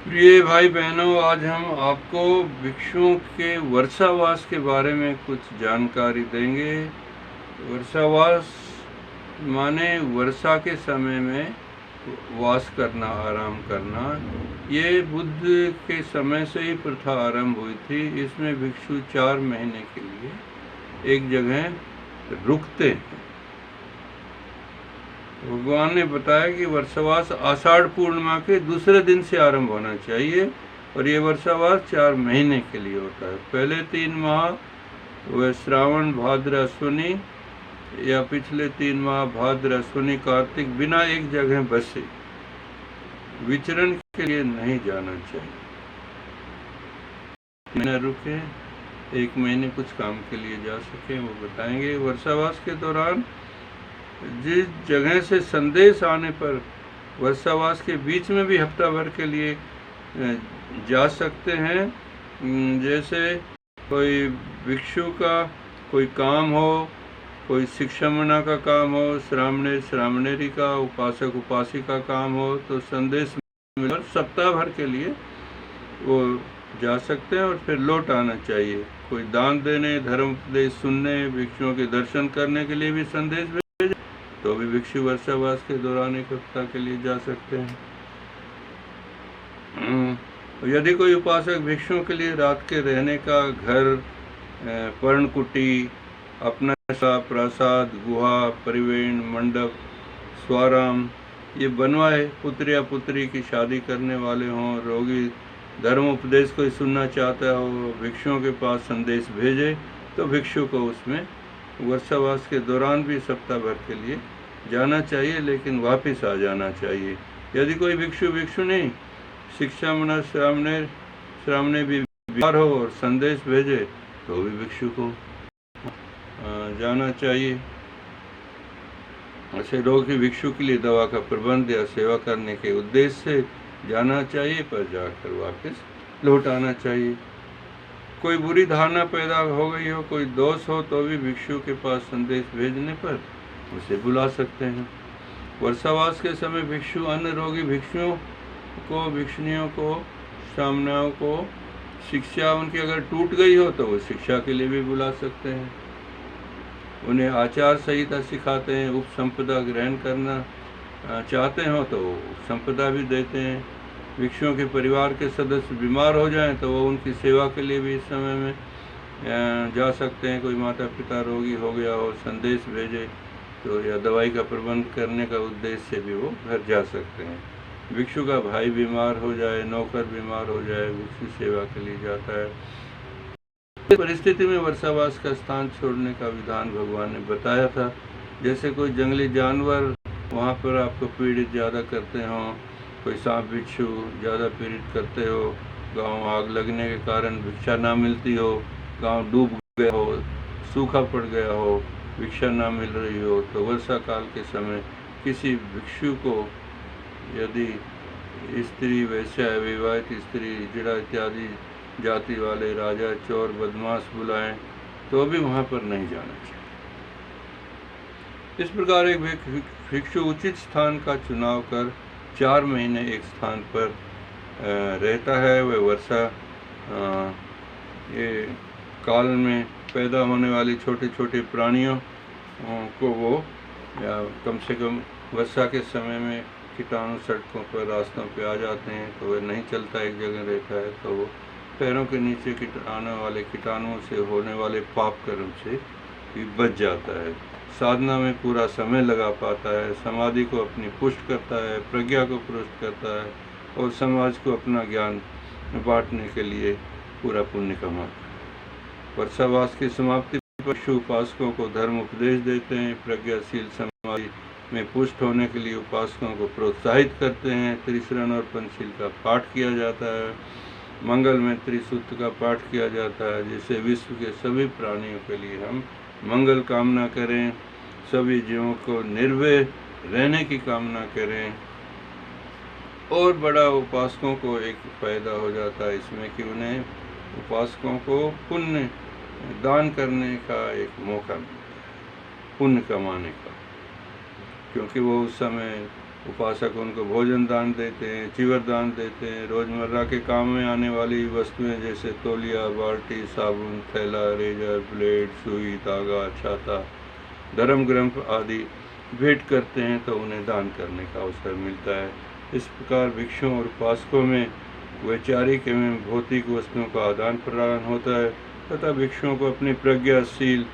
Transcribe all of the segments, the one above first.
प्रिय भाई बहनों, आज हम आपको भिक्षुओं के वर्षावास के बारे में कुछ जानकारी देंगे। वर्षावास माने वर्षा के समय में वास करना, आराम करना। ये बुद्ध के समय से ही प्रथा आरंभ हुई थी। इसमें भिक्षु 4 महीने के लिए एक जगह रुकते हैं। भगवान ने बताया कि वर्षावास आषाढ़ पूर्णिमा के दूसरे दिन से आरंभ होना चाहिए और ये वर्षावास 4 महीने के लिए होता है। पहले 3 माह वह श्रावण, भाद्र, अश्विनी या पिछले 3 माह भाद्र, अश्विनी, कार्तिक बिना एक जगह बसे विचरण के लिए नहीं जाना चाहिए। न रुके, 1 महीने कुछ काम के लिए जा सके, वो बताएंगे। वर्षावास के दौरान जिस जगह से संदेश आने पर वर्षावास के बीच में भी हफ्ता भर के लिए जा सकते हैं। जैसे कोई भिक्षु का कोई काम हो, कोई शिक्षामणा का काम हो, श्रामणेर श्रामणेरी का, उपासक उपासिका काम हो, तो संदेश मिलकर सप्ताह भर के लिए वो जा सकते हैं और फिर लौट आना चाहिए। कोई दान देने, धर्म उपदेश सुनने, भिक्षुओं के दर्शन करने के लिए भी संदेश भेजे तो भी भिक्षु वर्षावास के दौरान एक हफ्ता के लिए जा सकते हैं। यदि कोई उपासक भिक्षुओं के लिए रात के रहने का घर, पर्णकुटी, अपना प्रासाद, गुहा, परिवेण, मंडप, स्वाराम ये बनवाए, पुत्र या पुत्री की शादी करने वाले हों, रोगी धर्म उपदेश कोई सुनना चाहता हो, भिक्षुओं के पास संदेश भेजे तो भिक्षु को उसमें वर्षावास के दौरान भी सप्ताह भर के लिए जाना चाहिए, लेकिन वापस आ जाना चाहिए। यदि कोई भिक्षु नहीं शिक्षामणा श्रामणे भी बीमार हो और संदेश भेजे तो भी भिक्षु को जाना चाहिए। ऐसे रोगी भिक्षु के लिए दवा का प्रबंध या सेवा करने के उद्देश्य से जाना चाहिए, पर जाकर वापस लौट आना चाहिए। कोई बुरी धारणा पैदा हो गई हो, कोई दोष हो, तो भी भिक्षु के पास संदेश भेजने पर उसे बुला सकते हैं। वर्षावास के समय भिक्षु अन्य रोगी भिक्षुओं को, भिक्षुणियों को, श्रामणाओं को शिक्षा उनकी अगर टूट गई हो तो वो शिक्षा के लिए भी बुला सकते हैं। उन्हें आचार संहिता सिखाते हैं। उपसंपदा ग्रहण करना चाहते हो तो उपसंपदा भी देते हैं। भिक्षुओं के परिवार के सदस्य बीमार हो जाएं तो वो उनकी सेवा के लिए भी इस समय में जा सकते हैं। कोई माता पिता रोगी हो गया हो, संदेश भेजे तो या दवाई का प्रबंध करने का उद्देश्य से भी वो घर जा सकते हैं। भिक्षु का भाई बीमार हो जाए, नौकर बीमार हो जाए, भिक्षु सेवा के लिए जाता है। इस परिस्थिति में वर्षावास का स्थान छोड़ने का विधान भगवान ने बताया था। जैसे कोई जंगली जानवर वहाँ पर आपको पीड़ित ज़्यादा करते हों, कोई सांप बिच्छू ज़्यादा पीड़ित करते हो, गांव आग लगने के कारण भिक्षा ना मिलती हो, गांव डूब गया हो, सूखा पड़ गया हो, भिक्षा ना मिल रही हो, तो वर्षा काल के समय किसी भिक्षु को यदि स्त्री, वैश्या, विवाहित स्त्री, जिड़ा इत्यादि जाति वाले राजा, चोर, बदमाश बुलाएं तो भी वहाँ पर नहीं जाना चाहिए। इस प्रकार एक भिक्षु उचित स्थान का चुनाव कर 4 महीने एक स्थान पर रहता है। वह वर्षा ये काल में पैदा होने वाली छोटे छोटे प्राणियों को वो या कम से कम वर्षा के समय में कीटाणु सड़कों पर, रास्तों पे आ जाते हैं तो वह नहीं चलता, एक जगह रहता है, तो वो पैरों के नीचे आने वाले कीटाणुओं से होने वाले पाप कर्म से भी बच जाता है। साधना में पूरा समय लगा पाता है, समाधि को अपनी पुष्ट करता है, प्रज्ञा को पुष्ट करता है और समाज को अपना ज्ञान बांटने के लिए पूरा पुण्य कमाता है। वर्षावास की समाप्ति पर उपासकों को धर्म उपदेश देते हैं, प्रज्ञाशील समाधि में पुष्ट होने के लिए उपासकों को प्रोत्साहित करते हैं। त्रिशरण और पंचशील का पाठ किया जाता है। मंगल में त्रिसूत्र का पाठ किया जाता है, जिससे विश्व के सभी प्राणियों के लिए हम मंगल कामना करें, सभी जीवों को निर्भय रहने की कामना करें। और बड़ा उपासकों को एक फायदा हो जाता है इसमें कि उन्हें उपासकों को पुण्य दान करने का एक मौका मिलता है, पुण्य कमाने का, क्योंकि वो उस समय उपासक उनको भोजन दान देते हैं, चिवर दान देते हैं। रोज़मर्रा के काम में आने वाली वस्तुएं जैसे तौलिया, बाल्टी, साबुन, थैला, रेजर, ब्लेड, सुई, धागा, छाता, धर्म ग्रंथ आदि भेंट करते हैं तो उन्हें दान करने का अवसर मिलता है। इस प्रकार भिक्षुओं और उपासकों में वैचारिक एवं भौतिक वस्तुओं का आदान प्रदान होता है तथा भिक्षुओं को अपनी प्रज्ञाशील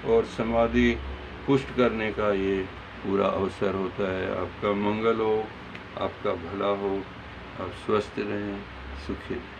और समाधि पुष्ट करने का ये पूरा अवसर होता है। आपका मंगल हो, आपका भला हो, आप स्वस्थ रहें, सुखी रहें।